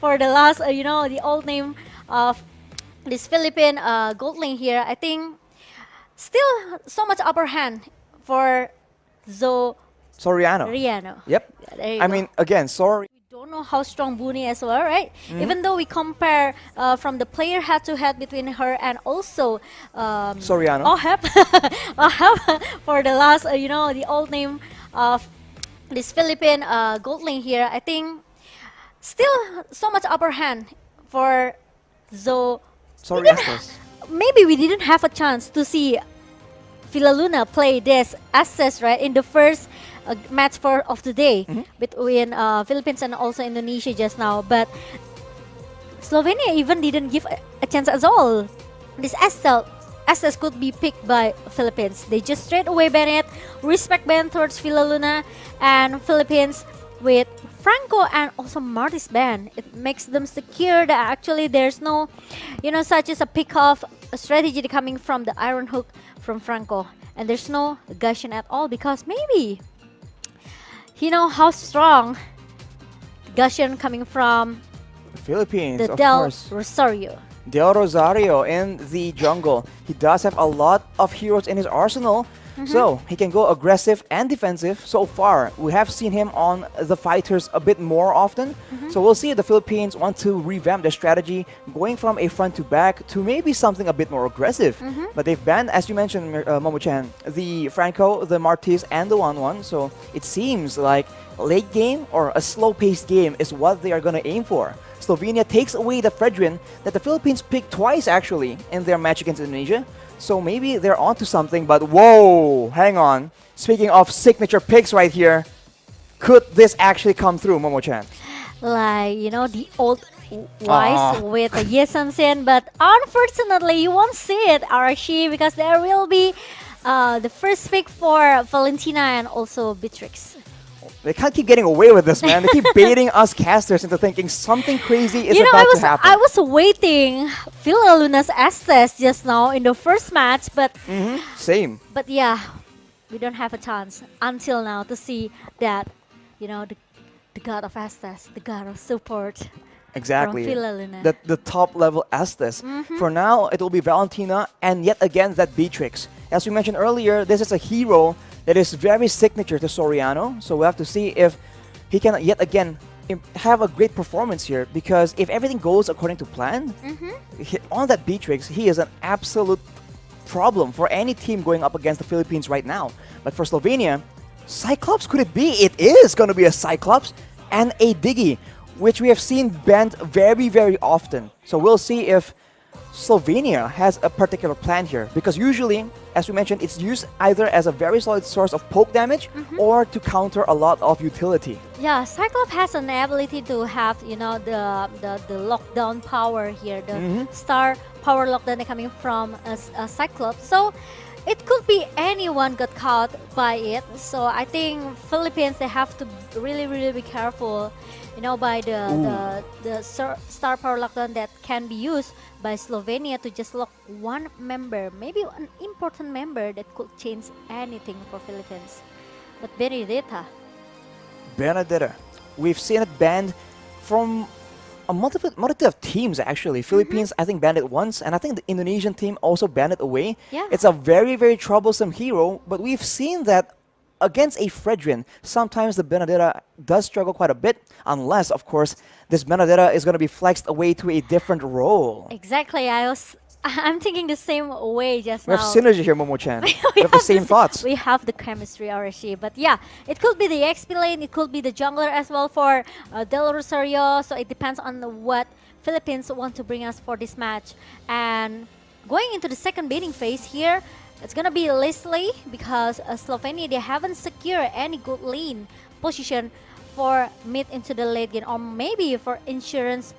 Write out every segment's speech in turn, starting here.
for the last, the old name of this Philippine gold lane here. I think still so much upper hand for Soriano. Zoriano. Yep. Yeah, there you I go. mean, again, sorry. We don't know how strong Booney as well, right? Even though we compare from the player head-to-head between her and also Soriano. Ohep, Ohep for the last, the old name of this Philippine gold lane here. I think still so much upper hand for Zo. Sorry, We didn't Estes. maybe we didn't have a chance to see Filaluna play this access right in the first match for of the day between Philippines and also Indonesia just now. But Slovenia even didn't give a chance at all. This access could be picked by Philippines. They just straight away ban it, respect ban towards Filaluna and Philippines with Franco and also Marty's ban. It makes them secure that actually there's no, such as a pick-off strategy coming from the iron hook from Franco. And there's no Gashian at all because maybe he know how strong Gashian coming from Philippines, the of Del course. Rosario. Del Rosario in the jungle. He does have a lot of heroes in his arsenal, so he can go aggressive and defensive. So far, we have seen him on the fighters a bit more often. So we'll see if the Philippines want to revamp their strategy, going from a front to back to maybe something a bit more aggressive. But they've banned, as you mentioned, Momo-chan, the Franco, the Martis, and the 1-1. So it seems like late game or a slow-paced game is what they are going to aim for. Slovenia takes away the Fredrin that the Philippines picked twice actually in their match against Indonesia. So maybe they're onto something, but whoa, hang on. Speaking of signature picks right here, could this actually come through, Momo-chan? Like, the old wise with the Yesansen, but unfortunately you won't see it, Arashi, because there will be the first pick for Valentina and also Beatrix. They can't keep getting away with this, man. They keep baiting us casters into thinking something crazy is about to happen. I was waiting Philaluna's access just now in the first match, but Same. but yeah, we don't have a chance until now to see that, the god of Estes, the god of support Exactly. from Philaluna. The top level Estes. For now, it will be Valentina and yet again that Beatrix. As we mentioned earlier, this is a hero that is very signature to Soriano. So we'll have to see if he can yet again have a great performance here, because if everything goes according to plan, on that Beatrix, he is an absolute problem for any team going up against the Philippines right now. But for Slovenia, Cyclops could it be? It is going to be a Cyclops and a Diggy, which we have seen banned very, very often. So we'll see if Slovenia has a particular plan here, because usually, as we mentioned, it's used either as a very solid source of poke damage or to counter a lot of utility. Yeah, Cyclops has an ability to have, the lockdown power here, the star power lockdown coming from a Cyclops. So it could be anyone got caught by it. So I think Philippines, they have to really, really be careful, by the star power lockdown that can be used by Slovenia to just lock one member, maybe an important member that could change anything for Philippines. But Benedetta. Benedetta. We've seen it banned from a multitude of teams actually. Philippines, I think, banned it once, and I think the Indonesian team also banned it away. Yeah. It's a very, very troublesome hero, but we've seen that against a Fredrin, sometimes the Benedetta does struggle quite a bit, unless, of course, this Benedetta is going to be flexed away to a different role. Exactly. I'm thinking the same way just We now. have synergy here, Momo-chan. We have the same thoughts. We have the chemistry, Arashi. But yeah, it could be the XP lane, it could be the jungler as well for Del Rosario. So it depends on what Philippines want to bring us for this match. And going into the second baiting phase here, it's gonna be Leslie, because Slovenia, they haven't secured any good lane position for mid into the late game, or maybe for insurance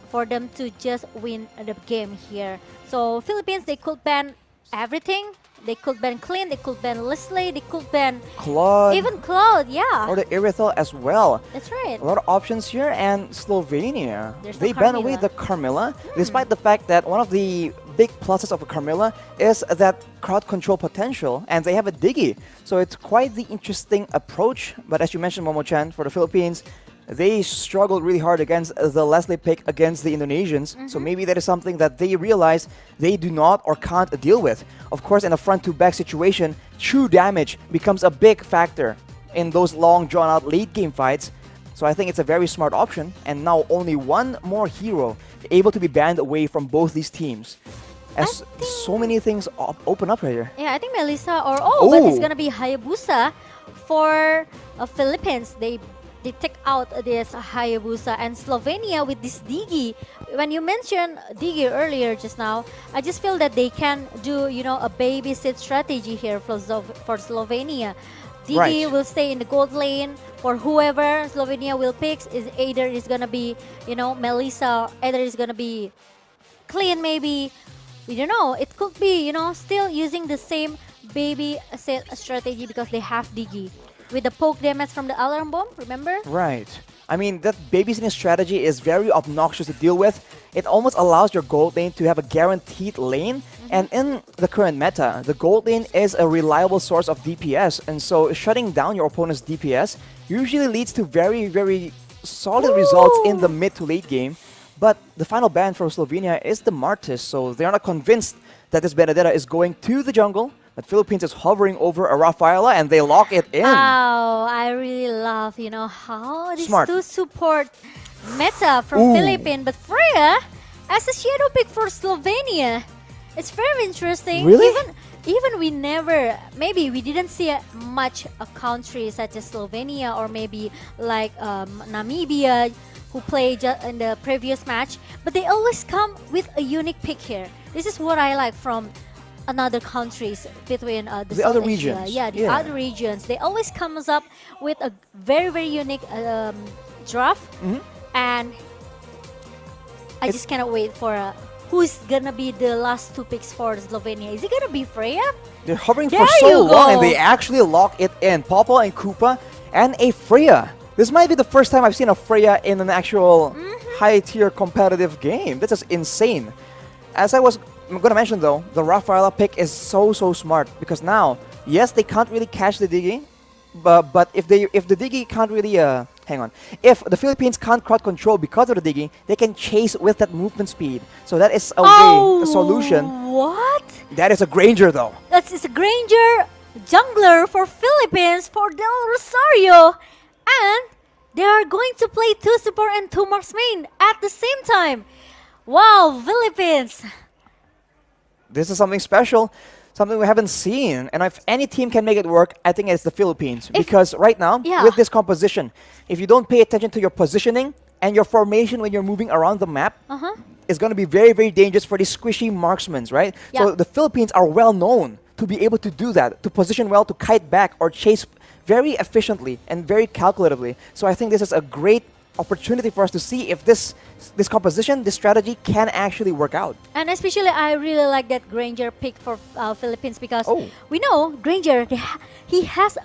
for them to just win the game here. So Philippines, they could ban everything. They could ban Clean, they could ban Leslie, they could ban Claude. even Claude, yeah. Or the Irithel as well. That's right. A lot of options here, and Slovenia, There's they no ban away Carmilla. the Carmilla, despite the fact that one of the big pluses of a Carmilla is that crowd control potential, and they have a Diggy. So it's quite the interesting approach. But as you mentioned, Momo-chan, for the Philippines, they struggled really hard against the Leslie pick against the Indonesians. So maybe that is something that they realize they do not or can't deal with. Of course, in a front-to-back situation, true damage becomes a big factor in those long, drawn-out late-game fights. So I think it's a very smart option. And now only one more hero able to be banned away from both these teams. As so many things open up right here. Yeah, I think Melissa or but it's gonna be Hayabusa for Philippines. They take out this Hayabusa and Slovenia with this Digi. When you mentioned Digi earlier just now, I just feel that they can do a babysit strategy here for Slovenia. Digi will stay in the gold lane for whoever Slovenia will pick. Either is gonna be Melissa, either is gonna be Clean maybe. We don't know. It could be still using the same baby set strategy because they have Digi with the poke damage from the alarm bomb. Remember? Right. I mean, that babysitting strategy is very obnoxious to deal with. It almost allows your gold lane to have a guaranteed lane. And in the current meta, the gold lane is a reliable source of DPS. And so shutting down your opponent's DPS usually leads to very, very solid results in the mid to late game. But the final ban for Slovenia is the Martis, so they're not convinced that this Benedetta is going to the jungle. But Philippines is hovering over a Rafaela and they lock it in. Wow, I really love, how these Smart. two support meta from Philippines. But Freya as a shadow pick for Slovenia. It's very interesting. Really? Even we never, maybe we didn't see much a country such as Slovenia or maybe like Namibia who played in the previous match, but they always come with a unique pick here. This is what I like from another countries between the other South Asia. regions. Yeah, the other regions. They always comes up with a very, very unique draft, and I just cannot wait for who's gonna be the last two picks for Slovenia. Is it gonna be Freya? They're hovering There for so you long and go. they actually lock it in. Popo and Koopa and a Freya. This might be the first time I've seen a Freya in an actual high-tier competitive game. This is insane. As I'm going to mention though, the Rafaela pick is so smart because now, yes, they can't really catch the Digi, but if the Digi can't really if the Philippines can't crowd control because of the Digi, they can chase with that movement speed. So that is a solution. What? That is a Granger though. It's a Granger jungler for Philippines for Del Rosario. And they are going to play 2 support and 2 marksmen at the same time. Wow, Philippines. This is something special, something we haven't seen. And if any team can make it work, I think it's the Philippines. Because right now, with this composition, if you don't pay attention to your positioning and your formation when you're moving around the map, it's going to be very, very dangerous for these squishy marksmen, right? Yeah. So the Philippines are well known to be able to do that, to position well, to kite back or chase very efficiently and very calculatively. So I think this is a great opportunity for us to see if this composition, this strategy can actually work out. And especially I really like that Granger pick for Philippines because we know Granger, he has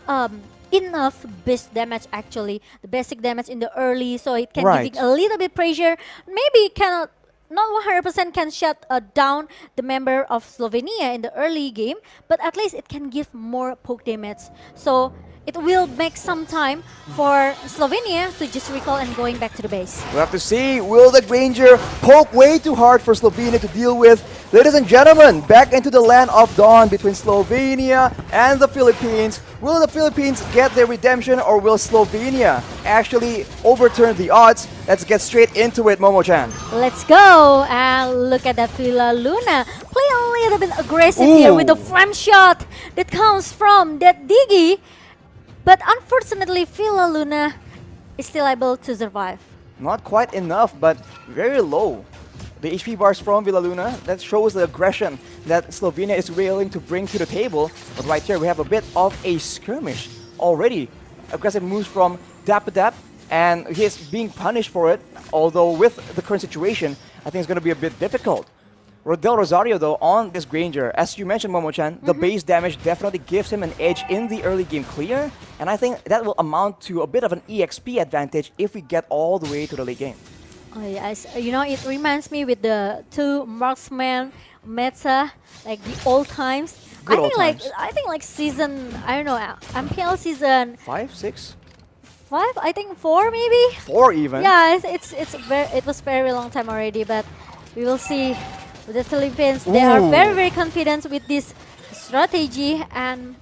enough base damage actually, the basic damage in the early, so it can give it a little bit pressure. Maybe it cannot, not 100% can shut down the member of Slovenia in the early game, but at least it can give more poke damage. So it will make some time for Slovenia to just recall and going back to the base. We'll have to see, will the Granger poke way too hard for Slovenia to deal with? Ladies and gentlemen, back into the land of dawn between Slovenia and the Philippines. Will the Philippines get their redemption or will Slovenia actually overturn the odds? Let's get straight into it, Momo-chan. Let's go and look at that PHILIPINA. Play a little bit aggressive here with the flame shot that comes from that Digi. But unfortunately, PHILIPINA is still able to survive. Not quite enough, but very low. The HP bars from Villaluna, that shows the aggression that Slovenia is willing to bring to the table. But right here, we have a bit of a skirmish already. Aggressive moves from Dap, and he is being punished for it. Although with the current situation, I think it's going to be a bit difficult. Del Rosario, though, on this Granger, as you mentioned, Momo-chan, the base damage definitely gives him an edge in the early game clear, and I think that will amount to a bit of an EXP advantage if we get all the way to the late game. Oh yes, it reminds me with the 2 marksman meta, like the old times. Good old times. I think like season, I don't know, MPL season 5, 6? 5, I think 4 maybe. 4 even. Yeah, it was very long time already, but we will see with the Philippines. They are Ooh. very confident with this strategy, and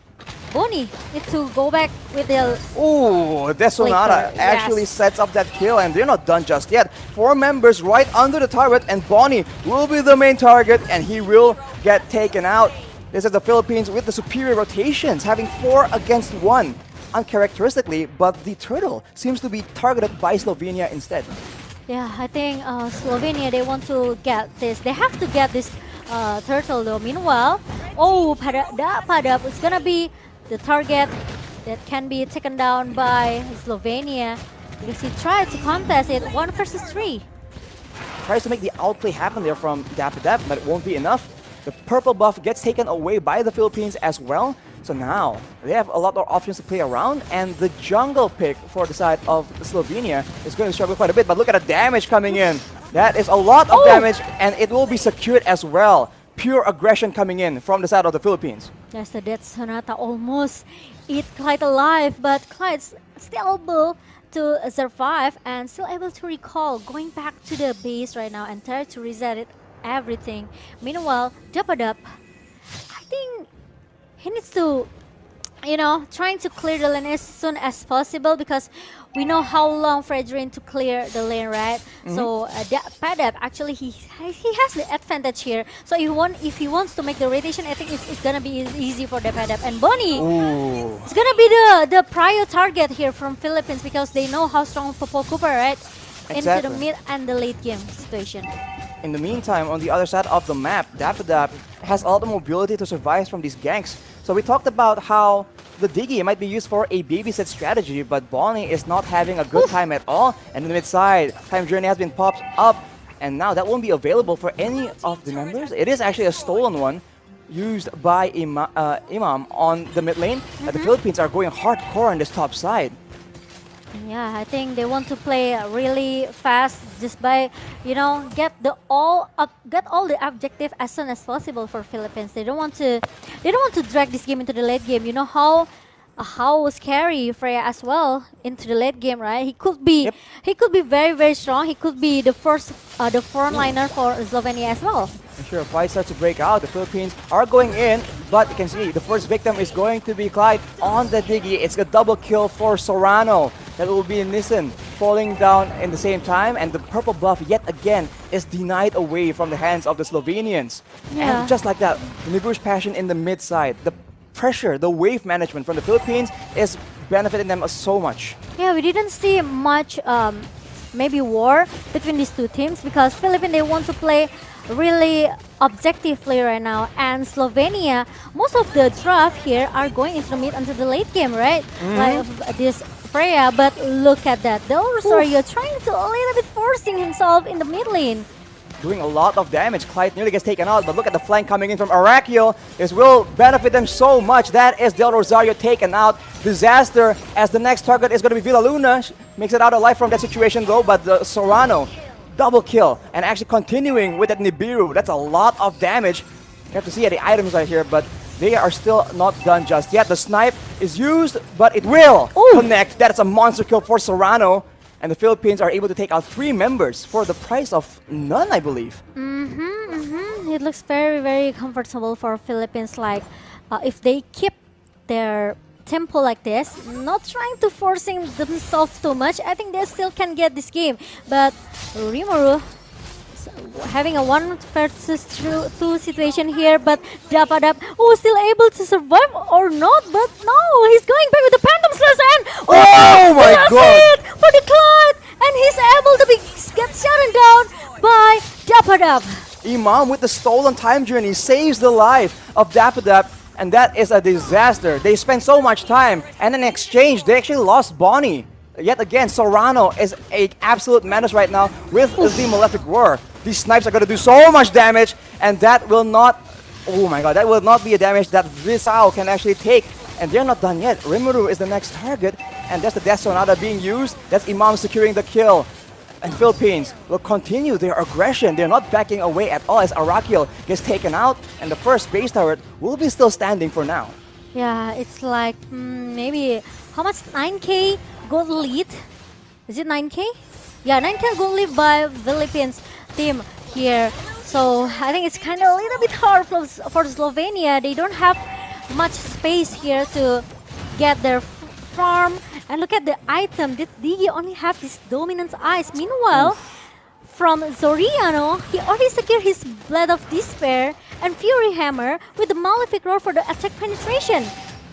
Bonnie needs to go back with the Ooh, Desonada Flicker, actually yes. sets up that kill, and they're not done just yet. 4 members right under the turret, and Bonnie will be the main target, and he will get taken out. This is the Philippines with the superior rotations, having 4 against 1. Uncharacteristically, but the turtle seems to be targeted by Slovenia instead. Yeah, I think Slovenia, they want to get this. They have to get this turtle though. Meanwhile, Padap is gonna be the target that can be taken down by Slovenia because he tried to contest it 1 versus 3. Tries to make the outplay happen there from Dapadap, but it won't be enough. The purple buff gets taken away by the Philippines as well. So now they have a lot more options to play around, and the jungle pick for the side of Slovenia is going to struggle quite a bit. But look at the damage coming in. That is a lot of damage, and it will be secured as well. Pure aggression coming in from the side of the Philippines. Yes, the Death Sonata almost eat Clyde alive, but Clyde's still able to survive and still able to recall, going back to the base right now and try to reset it, everything. Meanwhile, Dapadap, I think he needs to, trying to clear the lane as soon as possible because we know how long Fredrin to clear the lane, right? So Padap actually he has the advantage here. So if he wants to make the rotation, I think it's gonna be easy for the Padap. And Bonnie, Ooh. it's gonna be the prior target here from Philippines because they know how strong Popo Cooper, right? Into the Exactly. mid and the late game situation. In the meantime, on the other side of the map, Dapadap has all the mobility to survive from these ganks. So we talked about how the Diggy might be used for a babysit strategy, but Bonnie is not having a good time at all. And in the mid side, Time Journey has been popped up, and now that won't be available for any of the members. It is actually a stolen one used by Imam on the mid lane. The Philippines are going hardcore on this top side. Yeah, I think they want to play really fast just by, get all the objective as soon as possible for Philippines. They don't want to drag this game into the late game. You know how scary Freya as well into the late game, right? He could be very, very strong. He could be the frontliner for Slovenia as well. Sure, fight starts to break out. The Philippines are going in, but you can see the first victim is going to be Clyde on the Diggy. It's a double kill for Sorano. That will be Nissan falling down in the same time, and the purple buff yet again is denied away from the hands of the Slovenians. Yeah. And just like that, the Nibush Passion in the mid side, the pressure, the wave management from the Philippines is benefiting them so much. Yeah, we didn't see much maybe war between these two teams because Philippines, they want to play really objectively right now, and Slovenia, most of the draft here are going into the mid until the late game, right? Like this Freya, but look at that. The Rosario trying to a little bit forcing himself in the mid lane. Doing a lot of damage. Clyde nearly gets taken out, but look at the flank coming in from Arakio. This will benefit them so much. That is Del Rosario taken out. Disaster, as the next target is going to be Villaluna. Makes it out alive from that situation though, but the Sorano, double kill. And actually continuing with that Nibiru. That's a lot of damage. You have to see the items right here, but they are still not done just yet. The snipe is used, but it will connect. That's a monster kill for Sorano. And the Philippines are able to take out 3 members for the price of none, I believe. It looks very, very comfortable for Philippines. Like, if they keep their tempo like this, not trying to forcing themselves too much, I think they still can get this game. But Rimuru having a 1 versus 2 situation here, but Dapadap, still able to survive or not, but no, he's going back with the Phantom Slash and Oh my that's God. it for the Clyde, and he's able to get shut down by Dapadap. Imam with the stolen time journey saves the life of Dapadap, and that is a disaster. They spent so much time, and in exchange, they actually lost Bonnie. Yet again, Sorano is an absolute menace right now with the Malefic Roar. These snipes are going to do so much damage, and that will not, oh my god, that will not be a damage that Visao can actually take. And they're not done yet. Rimuru is the next target, and that's the Death Sonata being used. That's Imam securing the kill. And Philippines will continue their aggression. They're not backing away at all as Arakio gets taken out, and the first base turret will be still standing for now. Yeah, it's like maybe how much 9k goal lead. Is it 9K? Yeah, 9K goal lead by Philippines team here. So I think it's kind of a little bit hard for Slovenia. They don't have much space here to get their farm. And look at the item. This Digi only have this dominant eyes. Meanwhile, from Zoriano, he already secured his Blade of Despair and Fury Hammer with the Malefic Roar for the attack penetration.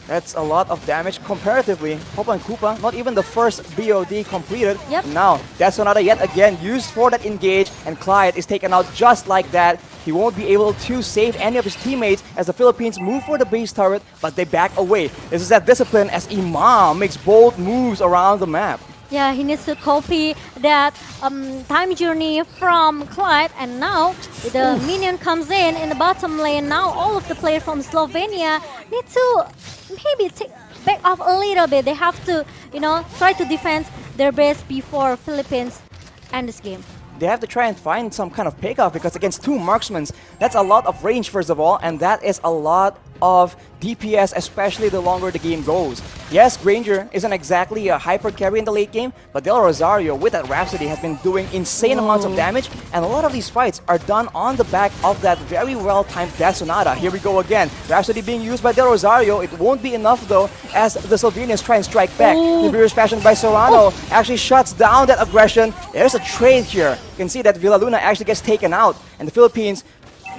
That's a lot of damage comparatively. Hopa and Koopa, not even the first BOD completed. Yep. Now, Desonata yet again used for that engage, and Clyde is taken out just like that. He won't be able to save any of his teammates as the Philippines move for the base turret, but they back away. This is that discipline as Imam makes bold moves around the map. Yeah, he needs to copy that time journey from Clyde, and now the minion comes in the bottom lane. Now all of the players from Slovenia need to maybe take back off a little bit. They have to, try to defend their base before Philippines end this game. They have to try and find some kind of pickoff because against two marksmen, that's a lot of range first of all, and that is a lot of DPS, especially the longer the game goes. Yes, Granger isn't exactly a hyper carry in the late game, but Del Rosario with that Rhapsody has been doing insane amounts of damage, and a lot of these fights are done on the back of that very well-timed Death Sonata. Here we go again. Rhapsody being used by Del Rosario. It won't be enough though as the Slovenians try and strike back. The Furious Passion by Serrano actually shuts down that aggression. There's a trade here. You can see that Villaluna actually gets taken out, and the Philippines,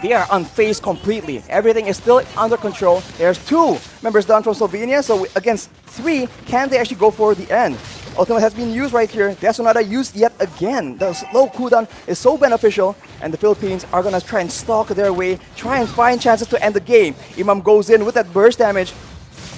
they are unfazed completely. Everything is still under control. There's 2 members down from Slovenia, so against 3, can they actually go for the end? Ultimate has been used right here. Death Sonata used yet again. The slow cooldown is so beneficial, and the Philippines are gonna try and stalk their way, try and find chances to end the game. Imam goes in with that burst damage,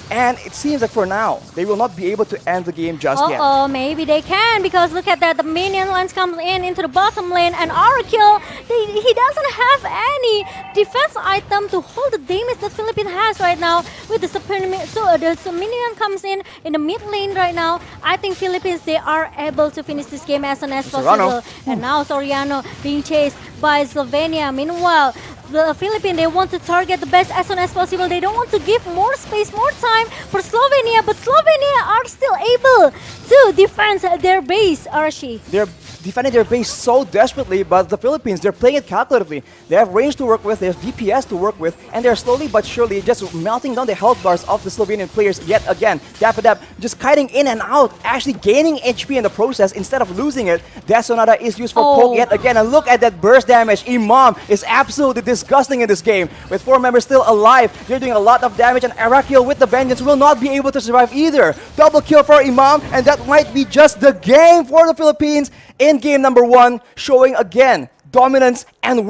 and it seems like for now, they will not be able to end the game just yet. Maybe they can, because look at that, the minion lines comes in into the bottom lane, and Oracle, he doesn't have any defense item to hold the damage that Philippines has right now with the the minion comes in the mid lane right now. I think Philippines, they are able to finish this game as soon as possible. And now Soriano being chased by Slovenia. Meanwhile, the Philippines, they want to target the best as soon as possible. They don't want to give more space, more time for Slovenia, but Slovenia are still able to defend their base, Archie. They're defending their base so desperately, but the Philippines, they're playing it calculatively. They have range to work with, they have DPS to work with, and they're slowly but surely just melting down the health bars of the Slovenian players yet again. Dapadap just kiting in and out, actually gaining HP in the process instead of losing it. Death Sonata is used for poke yet again, and look at that burst damage. Imam is absolutely disgusting in this game. With 4 members still alive, they're doing a lot of damage, and Arakiel with the Vengeance will not be able to survive either. Double kill for Imam, and that might be just the game for the Philippines in game number 1, showing again dominance and